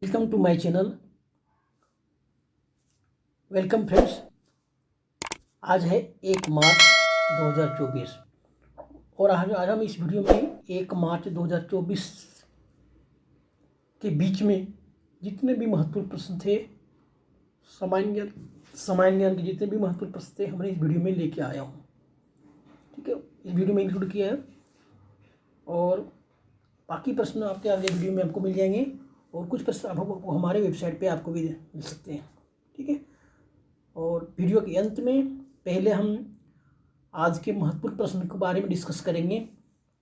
Welcome to my channel. Welcome friends. आज है 1 मार्च 2024 और आज हम इस वीडियो में 1 मार्च 2024 के बीच में जितने भी महत्वपूर्ण प्रश्न थे, सामान्य ज्ञान के जितने भी महत्वपूर्ण प्रश्न थे, हमने इस वीडियो में लेके आया हूँ। ठीक है, इस वीडियो में इंक्लूड किया है और बाकी प्रश्न आपके अगले वीडियो में आपको मिल जाएंगे और कुछ प्रश्न आपको हमारे वेबसाइट पे आपको भी मिल सकते हैं। ठीक है, और वीडियो के अंत में पहले हम आज के महत्वपूर्ण प्रश्न के बारे में डिस्कस करेंगे।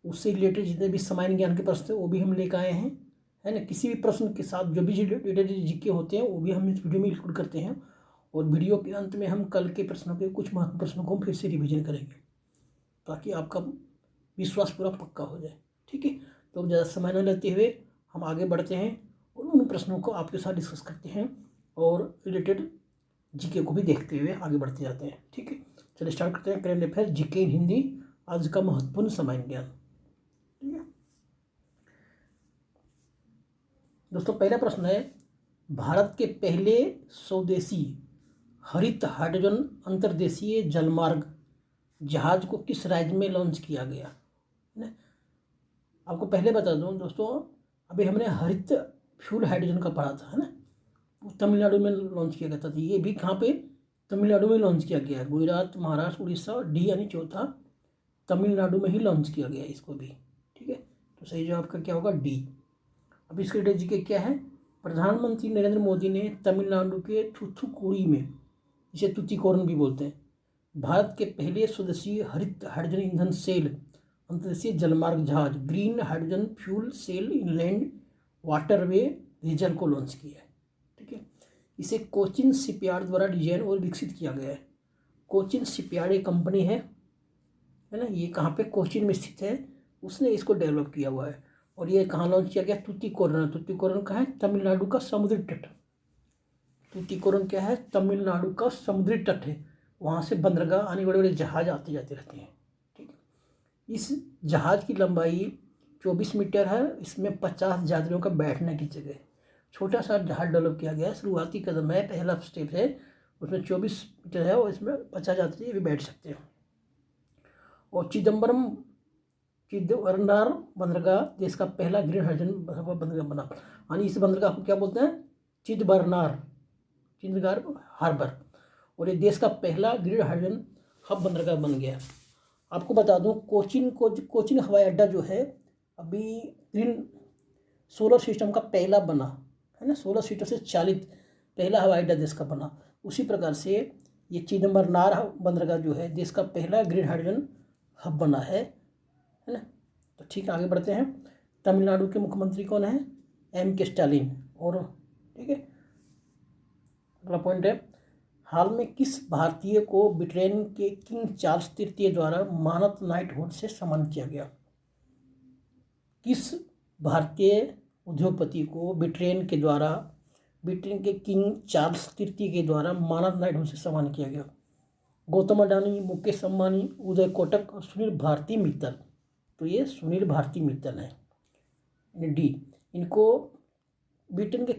उससे रिलेटेड जितने भी सामान्य ज्ञान के प्रश्न थे वो भी हम लेकर आए हैं, है ना। किसी भी प्रश्न के साथ जो भी रिलेटेड जीके होते हैं वो भी हम इस वीडियो में इंक्लूड करते हैं और वीडियो के अंत में हम कल के प्रश्नों के कुछ महत्वपूर्ण प्रश्नों को फिर से रिविजन करेंगे ताकि आपका विश्वास पूरा पक्का हो जाए। ठीक है, तो ज़्यादा समय न लेते हुए हम आगे बढ़ते हैं और उन प्रश्नों को आपके साथ डिस्कस करते हैं और रिलेटेड जीके को भी देखते हुए आगे बढ़ते जाते हैं। ठीक है, चलिए स्टार्ट करते हैं। करंट अफेयर जीके इन हिंदी, आज का महत्वपूर्ण सामान्य ज्ञान। ठीक है दोस्तों, पहला प्रश्न है, भारत के पहले स्वदेशी हरित हाइड्रोजन अंतर्देशीय जलमार्ग जहाज को किस राज्य में लॉन्च किया गया? है ना। आपको पहले बता दूं दोस्तों, अभी हमने हरित फ्यूल हाइड्रोजन का पढ़ा था, है ना। वो तमिलनाडु में लॉन्च किया गया था। ये भी कहाँ पे? तमिलनाडु में लॉन्च किया गया है। गुजरात, महाराष्ट्र, उड़ीसा, डी यानी चौथा, तमिलनाडु में ही लॉन्च किया गया है इसको भी। ठीक है, तो सही जवाब का क्या होगा? डी। अब इसके रिलेटेड जीके क्या है? प्रधानमंत्री नरेंद्र मोदी ने तमिलनाडु के थूथुकुड़ी में, इसे तुतिकोरन भी बोलते हैं, भारत के पहले स्वदेशी हरित हाइड्रोजन ईंधन सेल अंतर्देशीय जलमार्ग जहाज green hydrogen fuel cell inland waterway रीजल को लॉन्च किया है। ठीक है, इसे कोचिन शिपयार्ड द्वारा डिजाइन और विकसित किया गया है। कोचिन शिपयार्ड एक कंपनी है ना। ये कहाँ पे? कोचिन में स्थित है। उसने इसको डेवलप किया हुआ है और ये कहाँ लॉन्च किया गया? तुतिकोरन। तुतिकोरन कहाँ है? तमिलनाडु का समुद्री तट। तुतिकोरन क्या है? तमिलनाडु का समुद्री तट है। वहाँ से बंदरगाह आने बड़े बड़े जहाज आते जाते रहते हैं। ठीक है, इस जहाज की लंबाई 24 मीटर है। इसमें 50 यात्रियों का बैठने की जगह है। छोटा सा जहाज डेवलप किया गया है। शुरुआती कदम है, पहला स्टेप है, उसमें 24 मीटर है और इसमें 50 यात्री भी बैठ सकते हैं। और चिदम्बरनार बंदरगाह देश का पहला ग्रीन हाइड्रोजन बंदरगाह बना। यानी इस बंदरगाह को क्या बोलते हैं? चिदम्बरनार हार्बर। और ये देश का पहला ग्रीन हाइड्रोजन हब बंदरगाह बन गया। आपको बता दूं, कोचिन हवाई अड्डा जो है अभी ग्रीन सोलर सिस्टम का पहला बना है ना। सोलर सिस्टम से चालित पहला हवाई अड्डा देश का बना। उसी प्रकार से ये चिदम्बरनार बंदरगाह जो है देश का पहला ग्रीन हाइड्रोजन हब बना है ना। तो ठीक है, आगे बढ़ते हैं। तमिलनाडु के मुख्यमंत्री कौन है? M.K. स्टालिन। और ठीक है, अगला पॉइंट है, हाल में किस भारतीय को ब्रिटेन के किंग चार्ल्स तृतीय द्वारा मानद नाइटहुड से सम्मानित किया गया? किस भारतीय उद्योगपति को ब्रिटेन के किंग चार्ल्स तृतीय के द्वारा मानद नाइटहुड से सम्मानित किया गया? गौतम अडानी, मुकेश अंबानी, उदय कोटक और सुनील भारती मित्तल। तो ये सुनील भारती मित्तल है। डी, इनको ब्रिटेन के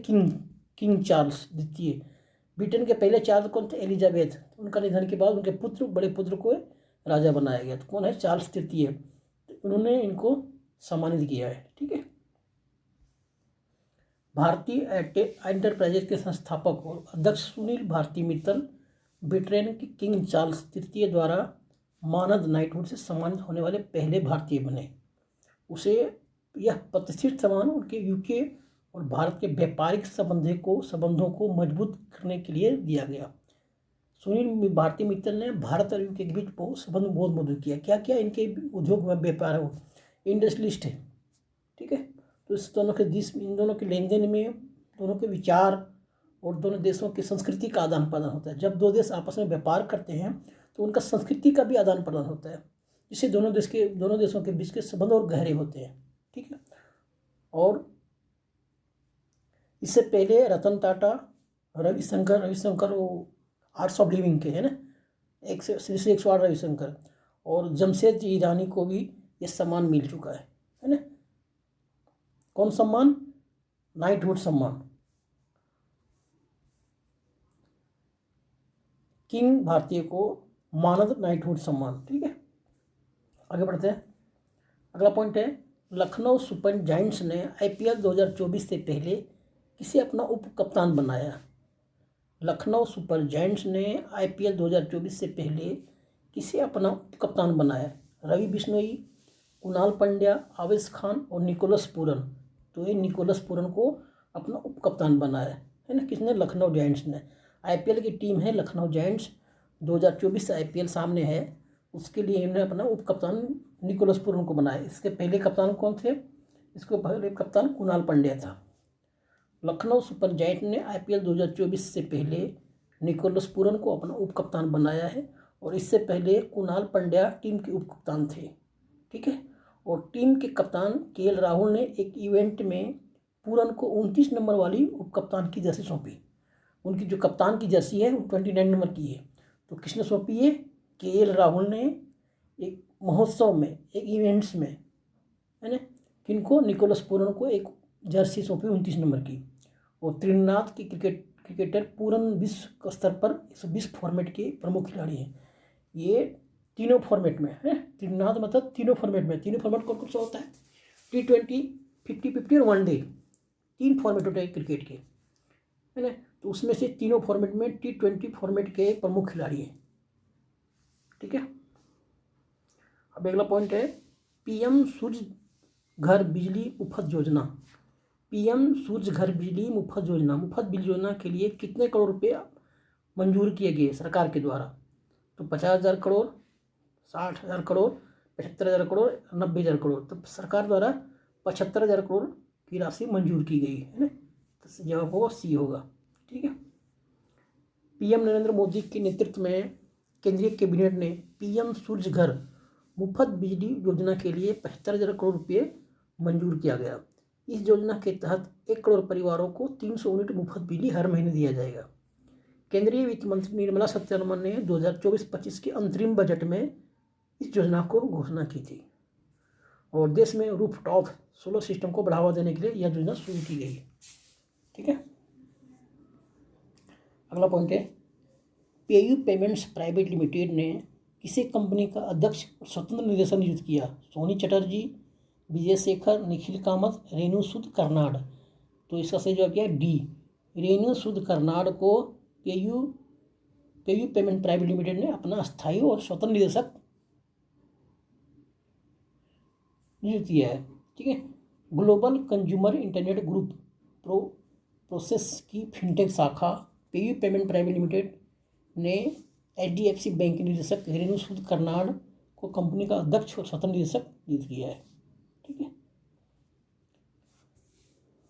किंग चार्ल्स द्वितीय, ब्रिटेन के पहले चार्ल्स कौन थे? एलिजाबेथ। उनका निधन के बाद उनके बड़े पुत्र को राजा बनाया गया। तो कौन है? चार्ल्स तृतीय। तो उन्होंने इनको सम्मानित किया है। ठीक है, भारतीय एंटरप्राइजेज के संस्थापक और अध्यक्ष सुनील भारती मित्तल ब्रिटेन के किंग चार्ल्स तृतीय द्वारा मानद नाइटहुड से सम्मानित होने वाले पहले भारतीय बने। उसे यह प्रतिष्ठित सम्मान उनके यूके और भारत के व्यापारिक संबंधों को मजबूत करने के लिए दिया गया। सुनील भारती मित्तल ने भारत और यूके के बीच संबंध बहुत मजबूत किया। क्या क्या? इनके उद्योग व व्यापार हो, इंडस्ट्रियलिस्ट है। ठीक है, तो इन दोनों के लेन देन में दोनों के विचार और दोनों देशों की संस्कृति का आदान प्रदान होता है। जब दो देश आपस में व्यापार करते हैं तो उनका संस्कृति का भी आदान प्रदान होता है, जिससे दोनों देशों के बीच के संबंध और गहरे होते हैं। ठीक है, और इससे पहले रतन टाटा, रविशंकर वो आर्ट्स ऑफ लिविंग के है ना, श्री 108 रविशंकर, और जमशेद जी ईरानी को भी ये सम्मान मिल चुका है ना। कौन सम्मान? नाइटहुड सम्मान। किंग भारतीय को मानद नाइटहुड सम्मान। ठीक है, आगे बढ़ते हैं। अगला पॉइंट है, लखनऊ सुपर जायंट्स ने IPL 2024 से पहले किसे अपना उप कप्तान बनाया? लखनऊ सुपर जायंट्स ने IPL 2024 से पहले किसे अपना उप कप्तान बनाया? रवि बिश्नोई, कुणाल पंड्या, आवेश खान और निकोलस पूरन। तो ये निकोलस पूरन को अपना उप कप्तान बनाया है ना, किसने? लखनऊ जायंट्स ने। IPL की टीम है लखनऊ जायंट्स, 2024 से IPL सामने है, उसके लिए इन्होंने अपना उप कप्तान निकोलस पूरन को बनाया। इसके पहले कप्तान कौन थे? इसके पहले कप्तान कुणाल पंड्या था। लखनऊ सुपर जायंट ने IPL 2024 से पहले निकोलस पूरन को अपना उप कप्तान बनाया है, और इससे पहले कुणाल पंड्या टीम के उप कप्तान थे। ठीक है, और टीम के कप्तान KL राहुल ने एक इवेंट में पूरन को 29 नंबर वाली उप कप्तान की जर्सी सौंपी। उनकी जो कप्तान की जर्सी है वो 29 नंबर की है। तो किसने सौंपी है? KL राहुल ने एक महोत्सव में, एक इवेंट्स में, है ना, किनको? निकोलस पूरन को एक जर्सी सौंपी 29 नंबर की। और त्रिनाद के क्रिकेटर पूरन विश्व स्तर पर 120 फॉर्मेट के प्रमुख खिलाड़ी हैं। ये तीनों फॉर्मेट में है। त्रिनाद मतलब तीनों फॉर्मेट में। तीनों फॉर्मेट कौन कौन सा होता है? T20, 50-50 और वनडे, 3 फॉर्मेट होते हैं क्रिकेट के, है ना। तो उसमें से तीनों फॉर्मेट में T20 फॉर्मेट के प्रमुख खिलाड़ी हैं। ठीक है, अब अगला पॉइंट है, PM सूर्य घर बिजली मुफ्त योजना। PM सूर्य घर बिजली मुफ्त योजना, मुफ्त बिजली योजना के लिए कितने करोड़ रुपये मंजूर किए गए सरकार के द्वारा? तो 50,000 करोड़, 60,000 करोड़, 75,000 करोड़, 90,000 करोड़। तो सरकार द्वारा 75,000 करोड़ की राशि मंजूर की गई है ना। तो जवाब होगा C होगा। ठीक है, PM नरेंद्र मोदी के नेतृत्व में केंद्रीय कैबिनेट ने PM सूर्य घर मुफ्त बिजली योजना के लिए 75,000 करोड़ रुपये मंजूर किया गया। इस योजना के तहत 1 करोड़ परिवारों को 300 यूनिट मुफ्त बिजली हर महीने दिया जाएगा। केंद्रीय वित्त मंत्री निर्मला सीतारमण ने 2024-25 के अंतरिम बजट में इस योजना को घोषणा की थी, और देश में रूफटॉप सोलर सिस्टम को बढ़ावा देने के लिए यह योजना शुरू की गई। ठीक है, अगला पॉइंट है, पेयू पेमेंट्स प्राइवेट लिमिटेड ने किसे कंपनी का अध्यक्ष और स्वतंत्र निदेशक नियुक्त किया? सोनी चटर्जी, विजय शेखर, निखिल कामत, रेणु सूद कर्नाड। तो इसका सही जवाब क्या है? D, रेणु सूद कर्नाड को पेयू पेमेंट प्राइवेट लिमिटेड ने अपना स्थायी और स्वतंत्र निदेशक नियुक्त किया है। ठीक है, global consumer internet group process की फिनटेक शाखा पेयू पेमेंट प्राइवेट लिमिटेड ने HDFC बैंक के निदेशक रेणु सूद कर्नाड को कंपनी का अध्यक्ष और स्वतंत्र निदेशक नियुक्त किया है। ठीक है,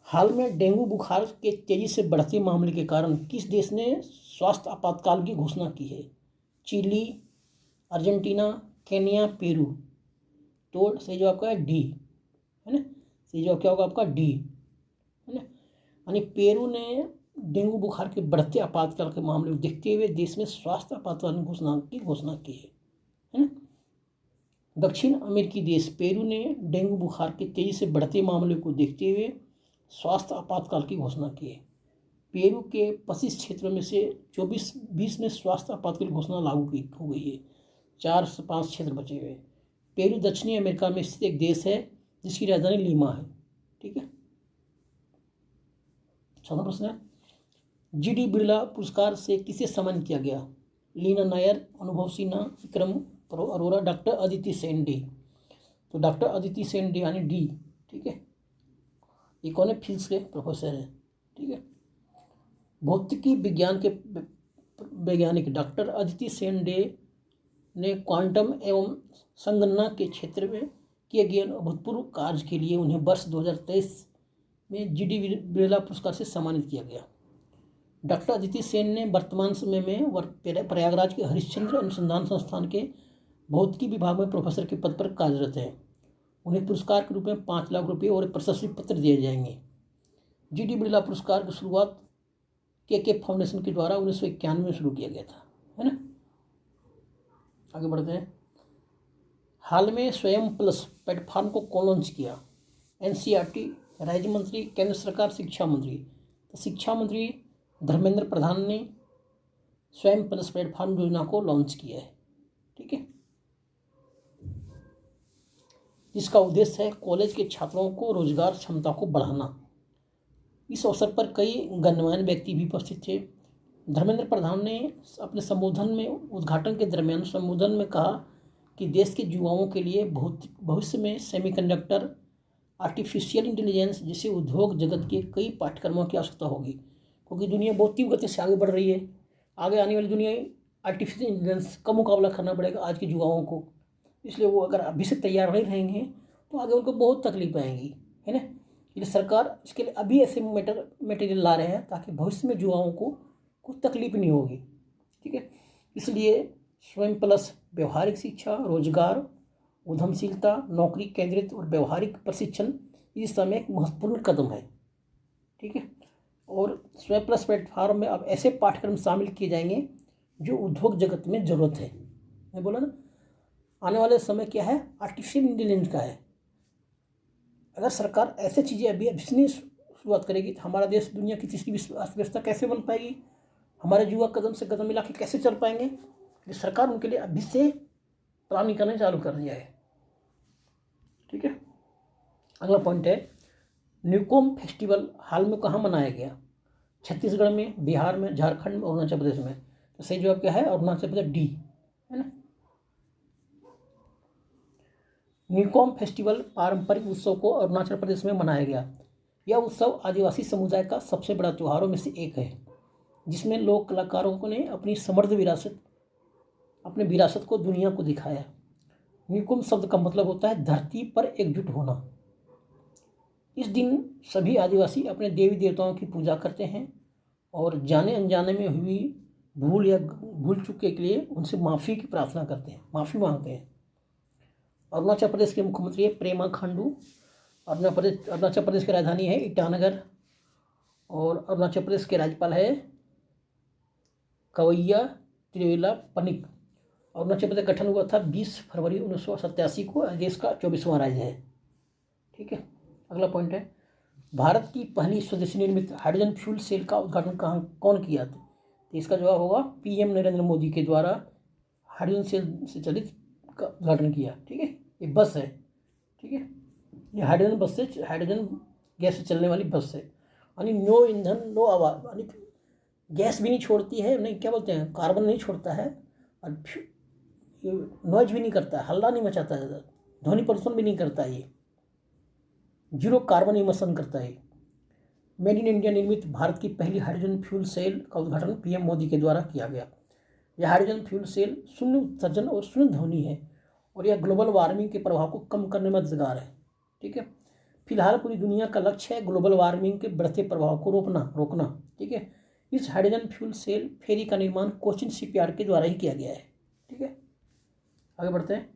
हाल में डेंगू बुखार के तेजी से बढ़ते मामले के कारण किस देश ने स्वास्थ्य आपातकाल की घोषणा की है? Chile, Argentina, Kenya, Peru. तो सही जवाब क्या है? D, है ना। सही जवाब क्या होगा आपका? D, है ना। यानी पेरू ने डेंगू बुखार के बढ़ते आपातकाल के मामले को देखते हुए देश में स्वास्थ्य आपातकाल की घोषणा की है ना। दक्षिण अमेरिकी देश पेरू ने डेंगू बुखार के तेजी से बढ़ते मामले को देखते हुए स्वास्थ्य आपातकाल की घोषणा की है। पेरू के 25 क्षेत्रों में से 20 में स्वास्थ्य आपातकाल की घोषणा लागू हो गई है। 4 से 5 क्षेत्र बचे हुए। पेरू दक्षिणी अमेरिका में स्थित एक देश है जिसकी राजधानी लीमा है। ठीक है, 6वां प्रश्न है, GD बिरला पुरस्कार से किसे सम्मानित किया गया? लीना नायर, अनुभव सिन्हा, विक्रम अरोरा, डॉक्टर अदिति सेन डे। तो डॉक्टर अदिति सेन डे यानी D। ठीक है, ये कौन है? फिजिक्स के प्रोफेसर है। ठीक है, भौतिकी विज्ञान के वैज्ञानिक डॉक्टर अदिति सेन डे ने क्वांटम एवं संगणना के क्षेत्र में किए गए अभूतपूर्व कार्य के लिए उन्हें वर्ष 2023 में GD बिरला पुरस्कार से सम्मानित किया गया। डॉक्टर अदिति सेन ने वर्तमान समय में प्रयागराज के हरिश्चंद्र अनुसंधान संस्थान के भौतिकी विभाग में प्रोफेसर के पद पर कार्यरत हैं। उन्हें पुरस्कार के रूप में 5 लाख रुपये और प्रशस्ति पत्र दिए जाएंगे। GD बिरला पुरस्कार की शुरुआत KK फाउंडेशन के द्वारा 1991 में शुरू किया गया था, है ना। आगे बढ़ते हैं, हाल में स्वयं प्लस प्लेटफॉर्म को कौन लॉन्च किया? NCERT, राज्य मंत्री, केंद्र सरकार, शिक्षा मंत्री। तो शिक्षा मंत्री धर्मेंद्र प्रधान ने स्वयं प्लस प्लेटफॉर्म योजना को लॉन्च किया है। ठीक है, जिसका उद्देश्य है कॉलेज के छात्रों को रोजगार क्षमता को बढ़ाना। इस अवसर पर कई गणमान्य व्यक्ति भी उपस्थित थे। धर्मेंद्र प्रधान ने अपने संबोधन में उद्घाटन के दरमियान संबोधन में कहा कि देश के युवाओं के लिए भविष्य में सेमीकंडक्टर, आर्टिफिशियल इंटेलिजेंस जैसे उद्योग जगत के कई पाठ्यक्रमों की आवश्यकता होगी, क्योंकि दुनिया बहुत तीव्र गति से आगे बढ़ रही है। आगे आने वाली दुनिया आर्टिफिशियल इंटेलिजेंस का मुकाबला करना पड़ेगा आज के युवाओं को। इसलिए वो अगर अभी से तैयार नहीं रहेंगे तो आगे उनको बहुत तकलीफ आएंगी, है ना। इसलिए सरकार इसके लिए अभी ऐसे मटेरियल ला रहे हैं ताकि भविष्य में युवाओं को कोई तकलीफ नहीं होगी। ठीक है, इसलिए स्वयं प्लस व्यवहारिक शिक्षा, रोजगार, उद्यमशीलता, नौकरी केंद्रित और व्यवहारिक प्रशिक्षण इस समय एक महत्वपूर्ण कदम है। ठीक है, और स्वयं प्लस प्लेटफॉर्म में अब ऐसे पाठ्यक्रम शामिल किए जाएंगे जो उद्योग जगत में ज़रूरत है। मैं बोला ना, आने वाले समय क्या है, आर्टिफिशियल इंटेलिजेंस का है। अगर सरकार ऐसे चीज़ें अभी से शुरुआत करेगी तो हमारा देश दुनिया की तीसरी अर्थव्यवस्था कैसे बन पाएगी, हमारे युवा कदम से कदम मिला के कैसे चल पाएंगे। ये सरकार उनके लिए अभी से प्लानिंग करना चालू कर दिया है। ठीक है, अगला पॉइंट है न्यूकॉम फेस्टिवल हाल में कहाँ मनाया गया? छत्तीसगढ़ में, बिहार में, झारखंड में, अरुणाचल प्रदेश में। तो सही जवाब क्या है? अरुणाचल प्रदेश, डी, है ना। न्यूकॉम फेस्टिवल पारंपरिक उत्सव को अरुणाचल प्रदेश में मनाया गया। यह उत्सव आदिवासी समुदाय का सबसे बड़ा त्योहारों में से एक है, जिसमें लोक कलाकारों ने अपनी समृद्ध विरासत को दुनिया को दिखाया। न्यूकॉम शब्द का मतलब होता है धरती पर एकजुट होना। इस दिन सभी आदिवासी अपने देवी देवताओं की पूजा करते हैं और जाने अनजाने में हुई भूल या भूल चूक के लिए उनसे माफ़ी की प्रार्थना करते हैं, माफ़ी मांगते हैं। अरुणाचल प्रदेश के मुख्यमंत्री है पेमा खांडू। अरुणाचल प्रदेश की राजधानी है ईटानगर और अरुणाचल प्रदेश के राज्यपाल है कवैया त्रिवेला पनिक। अरुणाचल प्रदेश गठन हुआ था 20 फरवरी 1987 को। देश का 24वां राज्य है। ठीक है, अगला पॉइंट है भारत की पहली स्वदेशी निर्मित हाइड्रोजन फ्यूल सेल का उद्घाटन कौन किया था? तो इसका जवाब होगा पीएम नरेंद्र मोदी के द्वारा हाइड्रोजन सेल से चलित का उद्घाटन किया। ठीक है, ये बस है। ठीक है, ये हाइड्रोजन गैस से चलने वाली बस है। यानी नो ईंधन नो आवाज़, यानी गैस भी नहीं छोड़ती है, नहीं क्या बोलते हैं, कार्बन नहीं छोड़ता है और नॉइज भी नहीं करता है, हल्ला नहीं मचाता है, ध्वनि प्रदूषण भी नहीं करता है, ये जीरो कार्बन इमिशन करता है। मेड इन इंडिया निर्मित भारत की पहली हाइड्रोजन फ्यूल सेल का उद्घाटन पीएम मोदी के द्वारा किया गया। यह हाइड्रोजन फ्यूल सेल शून्य उत्सर्जन और शून्य ध्वनि है और यह ग्लोबल वार्मिंग के प्रभाव को कम करने में मददगार है। ठीक है, फिलहाल पूरी दुनिया का लक्ष्य है ग्लोबल वार्मिंग के बढ़ते प्रभाव को रोकना। ठीक है, इस हाइड्रोजन फ्यूल सेल फेरी का निर्माण कोचिन शिपयार्ड के द्वारा ही किया गया है। ठीक है, आगे बढ़ते हैं।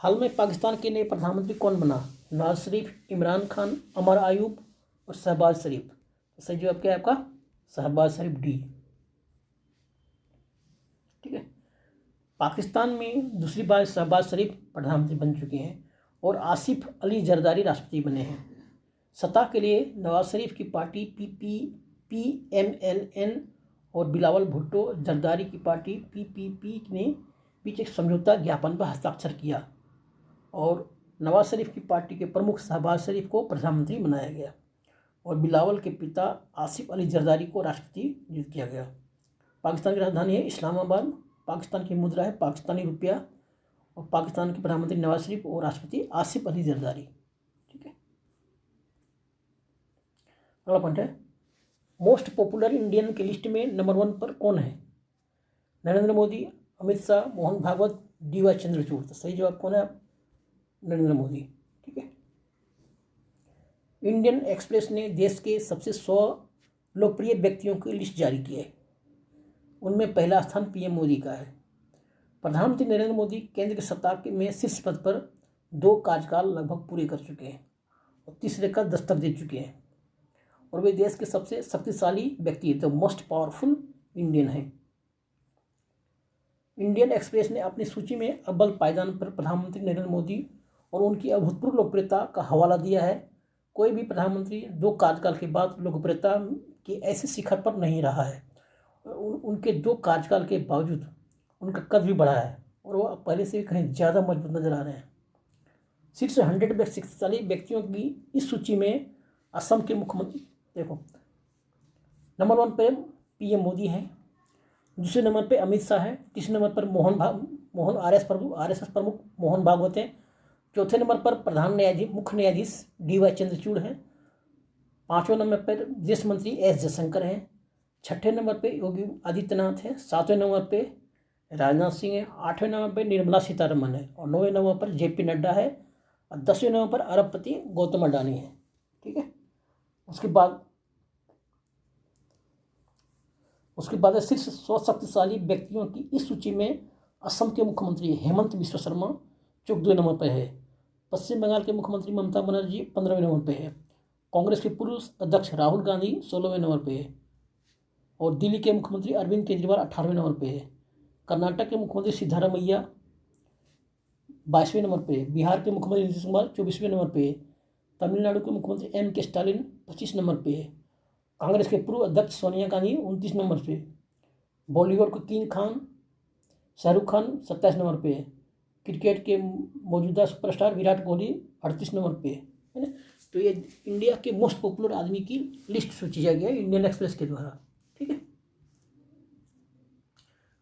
हाल में पाकिस्तान के नए प्रधानमंत्री कौन बना? नवाज शरीफ, इमरान खान, अमर आयूब और शहबाज शरीफ। तो सही जवाब क्या है आपका? शहबाज शरीफ, डी। ठीक है, पाकिस्तान में दूसरी बार शहबाज शरीफ प्रधानमंत्री बन चुके हैं और आसिफ अली जरदारी राष्ट्रपति बने हैं। सत्ता के लिए नवाज शरीफ की पार्टी PMLN और बिलावल भुट्टो जरदारी की पार्टी PPP ने बीच एक समझौता ज्ञापन पर हस्ताक्षर किया और नवाज शरीफ की पार्टी के प्रमुख शहबाज शरीफ को प्रधानमंत्री बनाया गया और बिलावल के पिता आसिफ अली जरदारी को राष्ट्रपति नियुक्त किया गया। पाकिस्तान की राजधानी है इस्लामाबाद। पाकिस्तान की मुद्रा है पाकिस्तानी रुपया और पाकिस्तान के प्रधानमंत्री नवाज शरीफ और राष्ट्रपति आसिफ अली जरदारी। ठीक है, अगला पॉइंट है मोस्ट पॉपुलर इंडियन की लिस्ट में नंबर 1 पर कौन है? नरेंद्र मोदी, अमित शाह, मोहन भागवत, DY चंद्रचूड़। तो सही जवाब कौन है? नरेंद्र मोदी। ठीक है, इंडियन एक्सप्रेस ने देश के सबसे 100 लोकप्रिय व्यक्तियों की लिस्ट जारी की है। उनमें पहला स्थान पीएम मोदी का है। प्रधानमंत्री नरेंद्र मोदी केंद्र की सत्ता में शीर्ष पद पर 2 कार्यकाल लगभग पूरे कर चुके हैं और तीसरे का दस्तक दे चुके हैं और वे देश के सबसे शक्तिशाली व्यक्ति द मोस्ट पावरफुल इंडियन है। इंडियन एक्सप्रेस ने अपनी सूची में अव्वल पायदान पर प्रधानमंत्री नरेंद्र मोदी और उनकी अभूतपूर्व लोकप्रियता का हवाला दिया है। कोई भी प्रधानमंत्री 2 कार्यकाल के बाद लोकप्रियता के ऐसे शिखर पर नहीं रहा है उनके 2 कार्यकाल के बावजूद उनका कद भी बढ़ा है और वो पहले से भी कहीं ज़्यादा मजबूत नजर आ रहे हैं। शीर्ष 100 में शक्तिशाली व्यक्तियों की इस सूची में असम के मुख्यमंत्री देखो, नंबर 1 पे पीएम मोदी हैं, दूसरे नंबर पे अमित शाह है, तीसरे नंबर पर आरएसएस प्रमुख मोहन भागवत हैं, चौथे नंबर पर मुख्य न्यायाधीश DY चंद्रचूड़ हैं, 5वें नंबर पर विदेश मंत्री S जयशंकर हैं, 6ठे नंबर पे योगी आदित्यनाथ हैं, 7वें नंबर पे राजनाथ सिंह है, 8वें नंबर पर निर्मला सीतारमण है और 9वें नंबर पर JP नड्डा है और 10वें नंबर पर अरबपति गौतम अडानी है। ठीक है, उसके बाद शीर्ष 100 शक्तिशाली व्यक्तियों की इस सूची में असम के मुख्यमंत्री हेमंत बिस्वा शर्मा 14वें नंबर पर है, पश्चिम बंगाल के मुख्यमंत्री ममता बनर्जी 15वें नंबर पर है, कांग्रेस के पूर्व अध्यक्ष राहुल गांधी 16वें नंबर पर है और दिल्ली के मुख्यमंत्री अरविंद केजरीवाल 18वें नंबर पर है, कर्नाटक के मुख्यमंत्री सिद्धारमैया 22वें नंबर पे, बिहार के मुख्यमंत्री नीतीश कुमार 24वें नंबर पे, तमिलनाडु के मुख्यमंत्री MK स्टालिन 25 नंबर पे, कांग्रेस के पूर्व अध्यक्ष सोनिया गांधी 29 नंबर पे, बॉलीवुड के किंग खान शाहरुख खान 27 नंबर पे, क्रिकेट के मौजूदा सुपरस्टार विराट कोहली 38 नंबर पे, है ना। तो ये इंडिया के मोस्ट पॉपुलर आदमी की लिस्ट सोची जा गया है इंडियन एक्सप्रेस के द्वारा। ठीक है,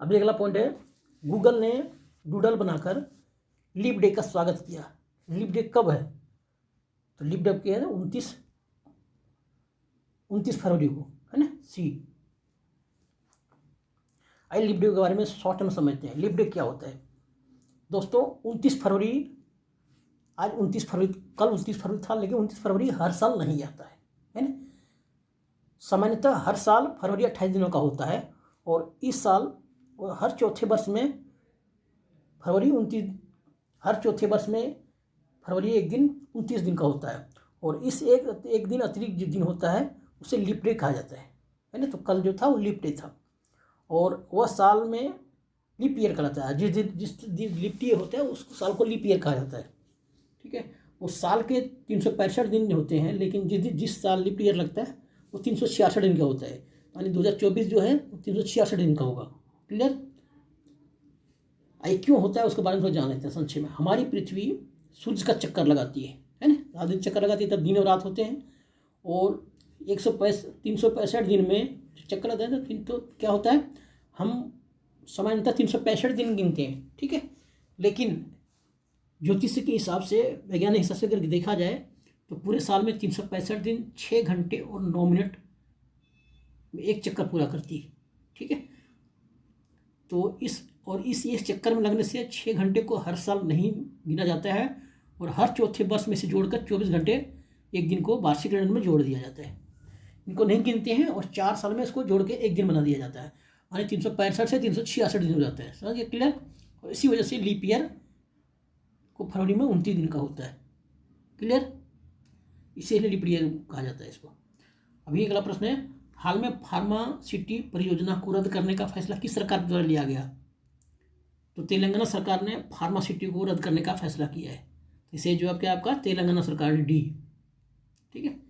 अभी अगला पॉइंट है, गूगल ने डूडल बनाकर लीप डे का स्वागत किया। लीप डे कब है? तो लीप डे क्या है ना, 29 फरवरी को, है ना। आइए लीप डे के बारे में शॉर्ट में समझते हैं। लीप डे क्या होता है दोस्तों? 29 फरवरी, आज 29 फरवरी, कल 29 फरवरी था, लेकिन 29 फरवरी हर साल नहीं आता है ना। सामान्यतः हर साल फरवरी 28 दिनों का होता है और इस साल हर चौथे वर्ष में फरवरी एक दिन 29 दिन का होता है और इस एक दिन अतिरिक्त जो दिन होता है उसे लीप डे कहा जाता है ना। तो कल जो था वो लीप डे था और वह साल में लीप ईयर कहलाता है। जिस दिन लीप ईयर होता है उस साल को लीप ईयर कहा जाता है। ठीक है, उस साल के 365 दिन होते हैं, लेकिन जिस साल लीप ईयर लगता है वो 366 दिन का होता है। यानी 2024 जो है वो 366 दिन का होगा। क्लियर? क्यों होता है उसके बारे में थोड़ा जान लेते हैं संक्षेप में। हमारी पृथ्वी सूर्य का चक्कर लगाती है ना, रात दिन चक्कर लगाती है, तब दिन और रात होते हैं और 365 दिन में चक्कर लगाते हैं तो क्या होता है, हम सामान्यतः 365 दिन गिनते हैं। ठीक है, लेकिन ज्योतिष के हिसाब से, वैज्ञानिक हिसाब से अगर देखा जाए तो पूरे साल में 365 दिन 6 घंटे और 9 मिनट में एक चक्कर पूरा करती है। ठीक है, तो इस चक्कर में लगने से 6 घंटे को हर साल नहीं गिना जाता है और हर चौथे वर्ष में से जोड़कर 24 घंटे एक दिन को वार्षिक कैलेंडर में जोड़ दिया जाता है। इनको नहीं गिनते हैं और 4 साल में इसको जोड़ के एक दिन बना दिया जाता है, यानी 365 से 366 दिन हो जाता है। समझिए? क्लियर? और इसी वजह से लीप ईयर को फरवरी में 29 दिन का होता है। क्लियर? इसीलिए लीप ईयर कहा जाता है इसको। अभी अगला प्रश्न है, हाल में फार्मासिटी परियोजना को रद्द करने का फैसला किस सरकार द्वारा लिया गया? तो तेलंगाना सरकार ने फार्मासिटी को रद्द करने का फैसला किया है। इसे जवाब क्या आपका? तेलंगाना सरकार ने, डी। ठीक है,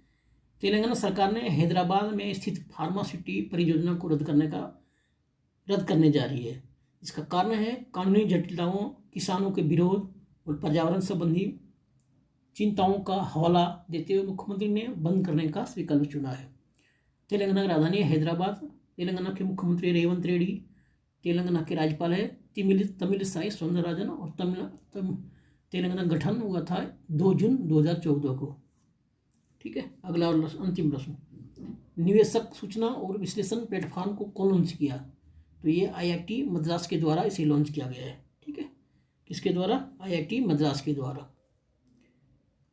तेलंगाना सरकार ने हैदराबाद में स्थित फार्मासिटी परियोजना को रद्द करने जा रही है। इसका कारण है कानूनी जटिलताओं, किसानों के विरोध और पर्यावरण संबंधी चिंताओं का हवाला देते हुए मुख्यमंत्री ने बंद करने का विकल्प चुना है। तेलंगाना की राजधानी है हैदराबाद। तेलंगाना के मुख्यमंत्री रेवंत रेड्डी, तेलंगाना के राज्यपाल है तमिलिसाई सौंदरराजन और तेलंगाना गठन हुआ था 2 जून 2014 को। ठीक है, अगला और अंतिम प्रश्न, निवेशक सूचना और विश्लेषण प्लेटफॉर्म को कौन लॉन्च किया? तो ये IIT मद्रास के द्वारा इसे लॉन्च किया गया है। ठीक है, किसके द्वारा? IIT मद्रास के द्वारा।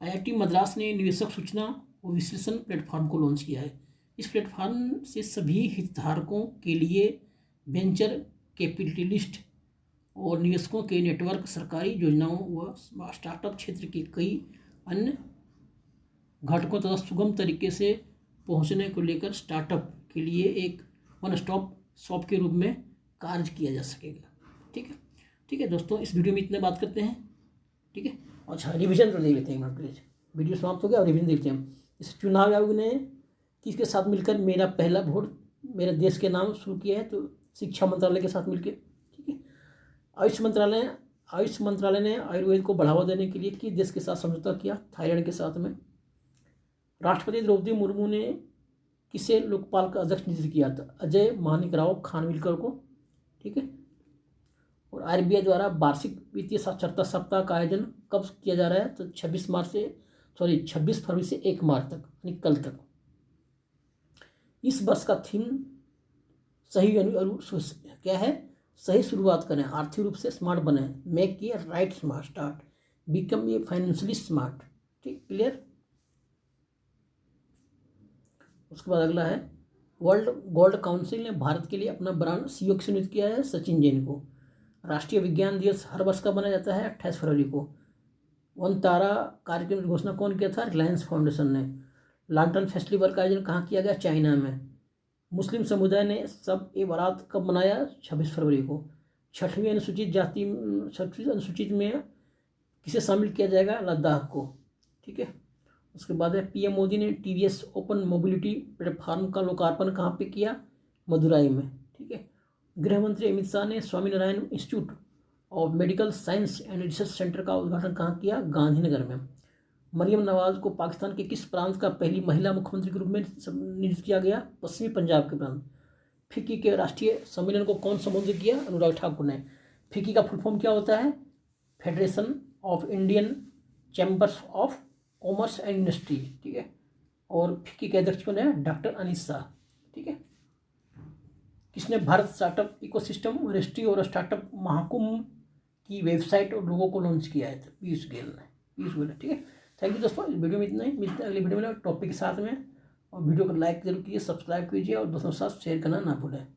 IIT मद्रास ने निवेशक सूचना और विश्लेषण प्लेटफॉर्म को लॉन्च किया है। इस प्लेटफॉर्म से सभी हितधारकों के लिए वेंचर कैपिटलिस्ट और निवेशकों के नेटवर्क, सरकारी योजनाओं व स्टार्टअप क्षेत्र के कई अन्य घटकों तथा सुगम तरीके से पहुंचने को लेकर स्टार्टअप के लिए एक वन स्टॉप शॉप के रूप में कार्य किया जा सकेगा। ठीक है दोस्तों, इस वीडियो में इतने बात करते हैं। ठीक है, अच्छा रिवीजन कर देख लेते हैं। प्लीज वीडियो समाप्त हो गया और रिवीजन देखते हैं। इस चुनाव आयोग ने किसके साथ मिलकर मेरा पहला वोट मेरे देश के नाम शुरू किया है, तो शिक्षा मंत्रालय के साथ मिलकर, ठीक है। आयुष मंत्रालय ने आयुर्वेद को बढ़ावा देने के लिए किस देश के साथ समझौता किया? थाईलैंड के साथ में। राष्ट्रपति द्रौपदी मुर्मू ने किसे लोकपाल का अध्यक्ष नियुक्त किया था? अजय मानिक राव खानविलकर को, ठीक है। और आरबीआई द्वारा वार्षिक वित्तीय साक्षरता सप्ताह का आयोजन कब किया जा रहा है? तो 26 फरवरी से 1 मार्च तक, यानी कल तक। इस वर्ष का थीम क्या है? सही शुरुआत करें, आर्थिक रूप से स्मार्ट बने, make a right smart start, become a financially smart, ठीक, क्लियर। उसके बाद अगला है, वर्ल्ड गोल्ड काउंसिल ने भारत के लिए अपना ब्रांड सीईओ किसे नियुक्त किया है? सचिन जैन को। राष्ट्रीय विज्ञान दिवस हर वर्ष का मनाया जाता है 28 फरवरी को। वन तारा कार्यक्रम की घोषणा कौन किया था? रिलायंस फाउंडेशन ने। लैंटर्न फेस्टिवल का आयोजन कहाँ किया गया? चाइना में। मुस्लिम समुदाय ने सब ए बारात कब मनाया? 26 फरवरी को। छठवीं अनुसूचित में किसे शामिल किया जाएगा? लद्दाख को, ठीक है। उसके बाद है, पीएम मोदी ने टीवीएस ओपन मोबिलिटी प्लेटफॉर्म का लोकार्पण कहाँ पे किया? मदुराई में, ठीक है। गृह मंत्री अमित शाह ने Swaminarayan institute of medical science and research centre का उद्घाटन कहाँ किया? गांधीनगर में। मरियम नवाज को पाकिस्तान के किस प्रांत का पहली महिला मुख्यमंत्री के रूप में नियुक्त किया गया? पश्चिमी पंजाब के प्रांत। फिक्की के राष्ट्रीय सम्मेलन को कौन संबोधित किया? अनुराग ठाकुर ने। फिक्की का फुल फॉर्म क्या होता है? Federation of Indian chambers of commerce and industry, ठीक है। और फिक्की के अध्यक्ष कौन है? डॉक्टर अनीस शाह, ठीक है। किसने भारत स्टार्टअप इकोसिस्टम रजिस्ट्री और स्टार्टअप महाकुंभ की वेबसाइट और लोगों को लॉन्च किया है? पीयूष गोयल, ठीक है। थैंक यू दोस्तों, इस वीडियो में इतना ही। मिलते हैं अगली वीडियो में टॉपिक के साथ में। और वीडियो को लाइक जरूर कीजिए, सब्सक्राइब कीजिए और दोस्तों के साथ शेयर करना ना भूलें।